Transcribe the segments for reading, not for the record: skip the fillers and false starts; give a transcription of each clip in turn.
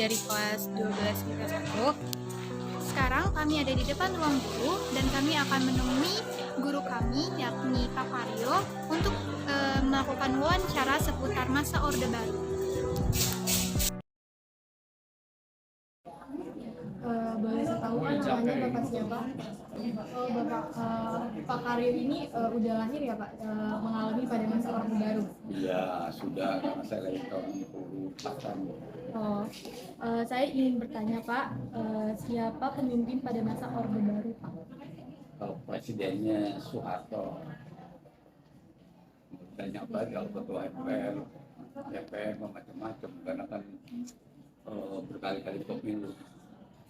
dari kelas 12 IPS 1. Sekarang kami ada di depan ruang guru dan kami akan menemui guru kami yakni Pak Karyo untuk melakukan wawancara seputar masa Orde Baru. Boleh saya tahu namanya Bapak siapa? Bapak Pak Karyo ini udah lahir ya Pak, mengalami pada masa Orde Baru? Iya, sudah, karena saya dari tahun 64-an. Saya ingin bertanya Pak, siapa pemimpin pada masa Orde Baru Pak? Kalau presidennya Soeharto, banyak banget kalau ketua MPR, DPR macam-macam, karena kan berkali-kali pemilu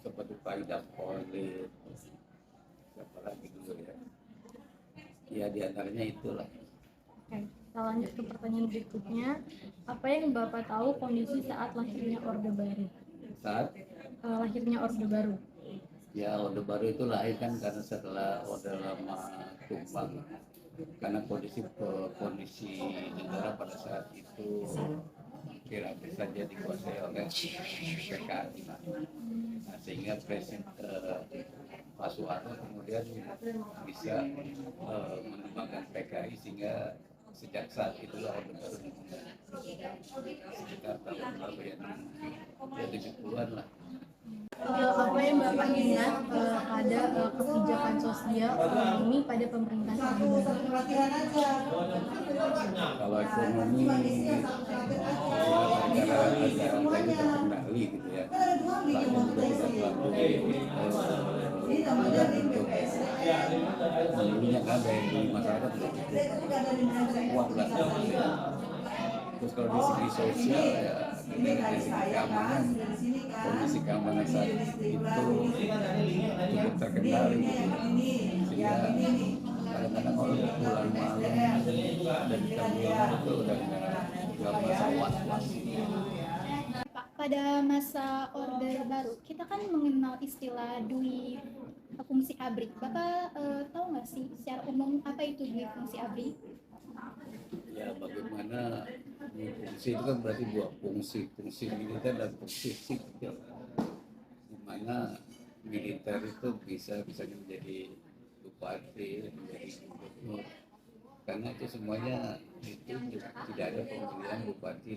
seperti Pak Idam Holik, siapa lagi dulu ya? Ya diantaranya itulah. Oke, kita lanjut ke pertanyaan berikutnya. Apa yang Bapak tahu kondisi saat lahirnya Orde Baru? Saat Lahirnya Orde Baru. ya Orde Baru itu lahir kan karena setelah Orde Lama tumbang, karena kondisi negara pada saat itu hampir saja dikuasai oleh PKI. Nah, sehingga Presiden Pak Soeharto kemudian bisa mengembangkan PKI sehingga sejak saat itulah Orde Baru dimulai sekitar tahun berapa ya, 70-an lah. Apa yang Bapak ingat pada kebijakan sosial ekonomi pada pemerintahan Orde Baru? Kalau ekonomi negara tadi terkendali gitu ya, banyak juga tidak terlalu menurunnya kan dari masyarakat kuat lah. Terus kalau di segi sosial ya dari segi keamanan, kondisi keamanan saat itu cukup terkendali sehingga kadang-kadang kalau pulang malam dan terminal itu udah nggak merasa was-was. Pak, pada masa Orde Baru kita kan mengenal istilah dui fungsi ABRI. Bapak tahu nggak sih secara umum apa itu dui fungsi ABRI? Ya bagaimana fungsi itu kan berarti dua fungsi militer dan fungsi sipil, di mana militer itu bisa menjadi bupati, menjadi gubernur, karena itu semuanya itu tidak ada pemilihan bupati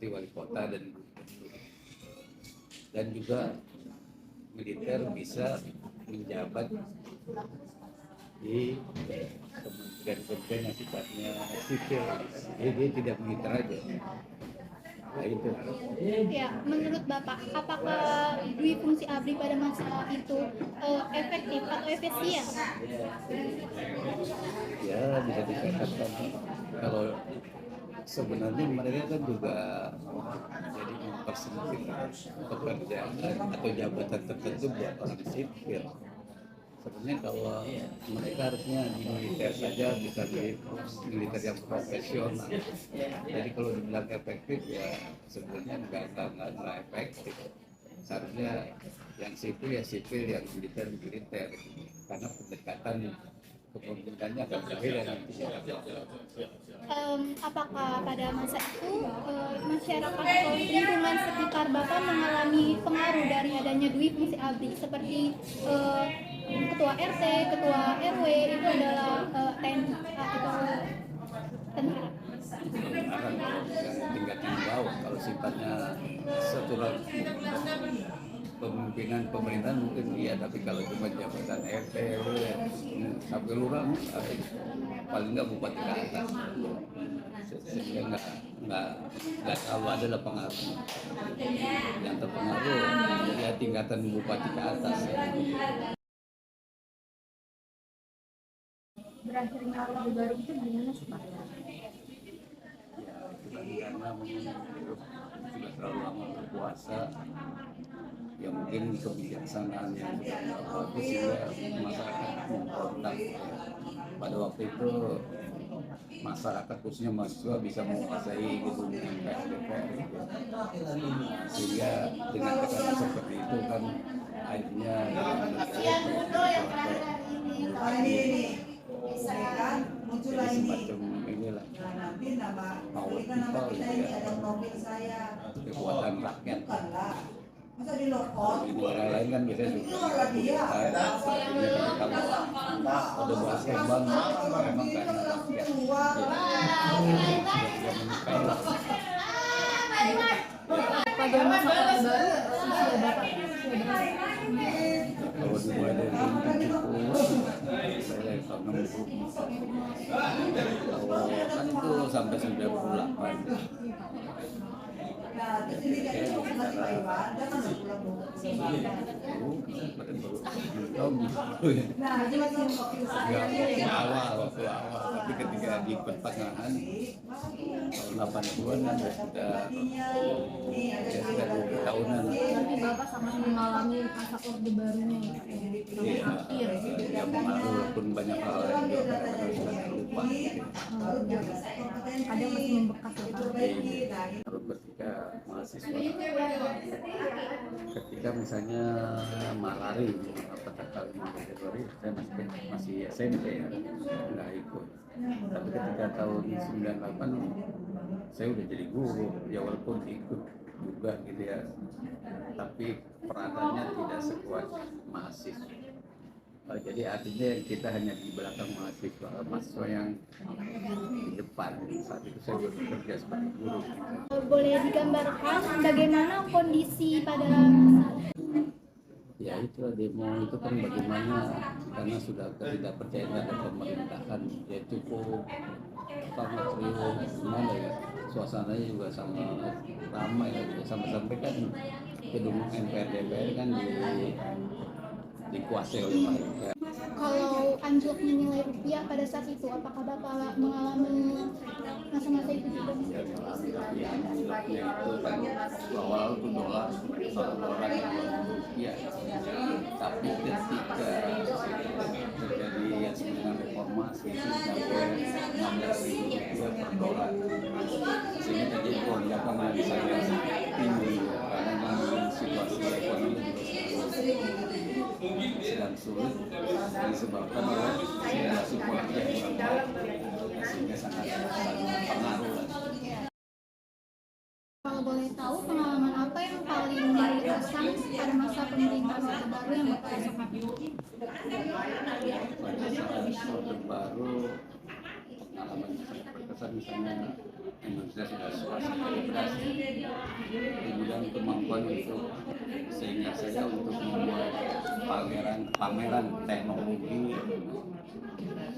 wali kota dan gubernur, dan juga militer bisa menjabat di kementerian yang sifatnya sipil, jadi dia tidak militer aja. Nah itu. Ya, menurut Bapak, apakah dui fungsi ABRI pada masa itu efektif atau efisien? Ya bisa dikatakan kalau sebenarnya mereka kan juga jadi mempersempit pekerjaan atau jabatan tertentu buat orang sipil. Sebenarnya kalau mereka harusnya di militer saja bisa di militer yang profesional. Jadi kalau dibilang efektif ya sebenarnya nggak efektif. Seharusnya yang sipil ya sipil, yang militer, karena pendekatan kepemimpinannya akan berbeda nanti. Apakah pada masa itu masyarakat atau lingkungan sekitar Bapak mengalami pengaruh dari adanya dui fungsi ABRI seperti ketua RT, ketua RW itu adalah TNI atau tentara? Yang tingkat di bawah, kalau sifatnya struktural pemimpinan pemerintahan mungkin iya, tapi kalau cuma jabatan RT, RW sampai lurah paling nggak bupati ke atas, sehingga nggak terlalu ada lah pengaruh. Yang terpengaruh ya tingkatan bupati ke atas. Berakhirnya Orde Baru itu gimana sih Pak? Ya itu kan karena sudah terlalu lama berkuasa, ya mungkin kebijaksanaan yang sudah tidak bagus sehingga masyarakat memberontak. Pada waktu itu masyarakat khususnya mahasiswa bisa menguasai gedung MPR DPR gitu. Sehingga dengan tekanan seperti itu kan akhirnya jadi semacam inilah power people gitu ya, kekuatan rakyat. Di negara lain kan biasanya juga kalau udah bahas kembang memang karena rakyat Pada masa Orde Baru usia Bapak usia berapa? kalau dimulai dari tahun 70 saya dari tahun 60 kalau kan itu sampai 98 waktu awal, tapi ketika di pertengahan tahun 80-an kan sudah 20 tahunan. Berarti Bapak sangat mengalami masa Orde Barunya ya Pak? Iya, Akhir. ya walaupun banyak hal yang juga sudah lupa. Ada masih membekas ya Pak? Kalau ketika mahasiswa, ketika misalnya malari pada tahun Februari, saya masih SMP ya, nggak ikut. Tapi ketika tahun 98 saya udah jadi guru, ya walaupun ikut juga gitu ya, tapi peranannya tidak sekuat mahasiswa. Jadi artinya kita hanya di belakang mahasiswa yang di depan. Saat itu saya bekerja sebagai guru. Boleh digambarkan bagaimana kondisi pada masa Ya itu demo itu kan bagaimana, karena sudah ketidakpercayaan terhadap pemerintahan, ya cukup sangat riuh, gimana ya, suasananya juga sangat ramai ya, sampai-sampai kan gedung MPR DPR kan dikuasai oleh mereka. kalau anjloknya nilai rupiah pada saat itu, apakah Bapak mengalami masa-masa itu juga? Ya itu kan awal itu dolar rupiah, tapi ketika terjadi yang sebenarnya reformasi itu sampai 16.000 rupiah per dolar, sehingga terjadi lonjakan yang sangat tinggi karena situasi ekonomi sedang sulit disebabkan oleh situasi politik yang kurang baik, sehingga sangat pengaruh. Kalau boleh tahu pengalaman apa yang paling berkesan pada masa pemerintahan Orde Baru yang Bapak rasakan? Pada saat Orde Baru, pengalaman yang sangat berkesan misalnya Indonesia sudah suasana demokrasi di bidang kemampuan untuk, sehingga saya untuk membuat pameran teknologi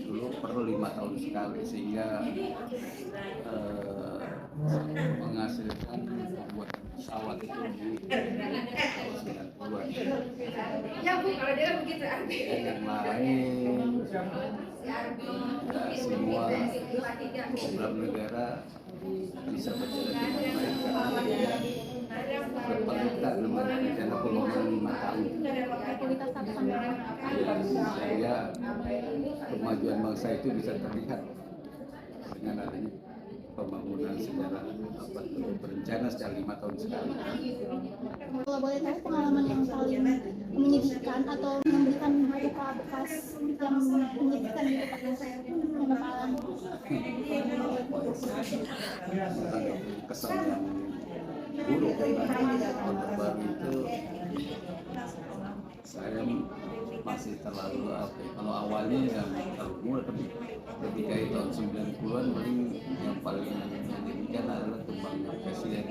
dulu perlu 5 tahun sekali, sehingga menghasilkan membuat pesawat itu di tahun 90-an. Ya Bu, kalau dia begitu Yang lain semua program negara bisa berjalan dengan baik karena berpelitan dengan rencana pembangunan 5 tahun. Kualitas apa sampai Sehingga kemajuan bangsa itu bisa terlihat dengan adanya pembangunan secara berencana secara 5 tahun sekali. Kalau boleh tahu pengalaman yang paling menyedihkan atau memberikan luka bekas yang menyedihkan di Bapak yang Bapak alami? Kesan yang buruk Orde Baru itu, saya masih terlalu kalau awalnya yang terlalu muda, tapi ketika di tahun 90-an yang paling menyedihkan adalah tumbangnya presiden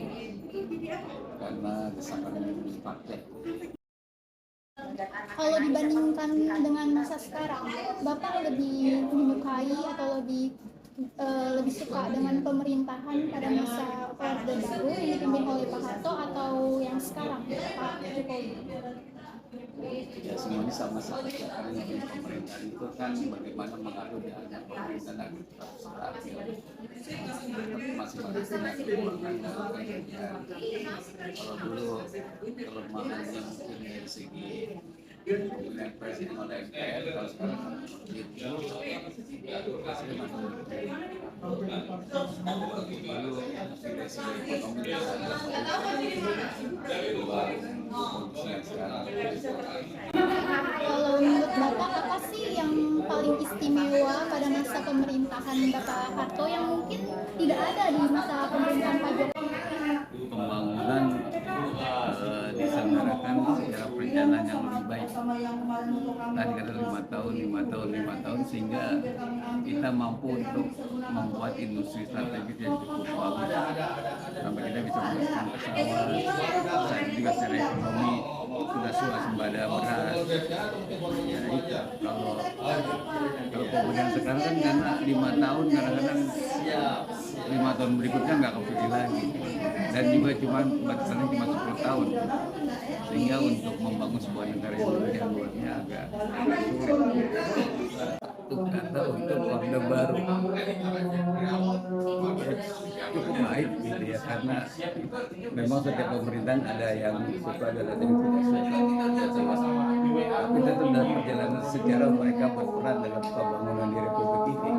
karena desakan rakyat. Kalau dibandingkan dengan masa sekarang, Bapak lebih menyukai atau lebih suka dengan pemerintahan pada masa Orde Baru yang dipimpin oleh Pak Harto atau yang sekarang Pak Jokowi? Ya semuanya sama-sama, karena yang pemerintahan itu kan bagaimana mengatur dana pemerintahan agar tetap stabil, masing-masing punya kekurangan dan kelebihan. Kalau dulu kelemahannya mungkin dari segi pemilihan presiden oleh MPR, kalau sekarang itu presiden masih lalu dari segi ekonomi kondisi yang sekarang. Kalau menurut Bapak, apa sih yang paling istimewa pada masa pemerintahan Bapak Harto yang mungkin tidak ada di masa pemerintahan Pak Jokowi? Pembangunan diselenggarakan secara perencanaan yang lebih baik. Tadi kata 5 tahun, sehingga kita mampu untuk membuat industri strategis yang cukup bagus sampai kita bisa menghasilkan pesawat. Saat juga secara ekonomi sudah swasembada beras. Ya itu kalau pembangunan sekarang kan karena 5 tahun kadang-kadang 5 tahun berikutnya nggak kepilih lagi, dan juga batasannya cuma 10 tahun, sehingga untuk membangun sebuah negara yang luasnya agak sulit. Itu kata untuk Orde Baru cukup baik gitu ya, karena memang setiap pemerintahan ada yang suka dan ada yang tidak suka. Tapi tentu dalam perjalanan sejarah mereka berperan dalam pembangunan di Republik ini.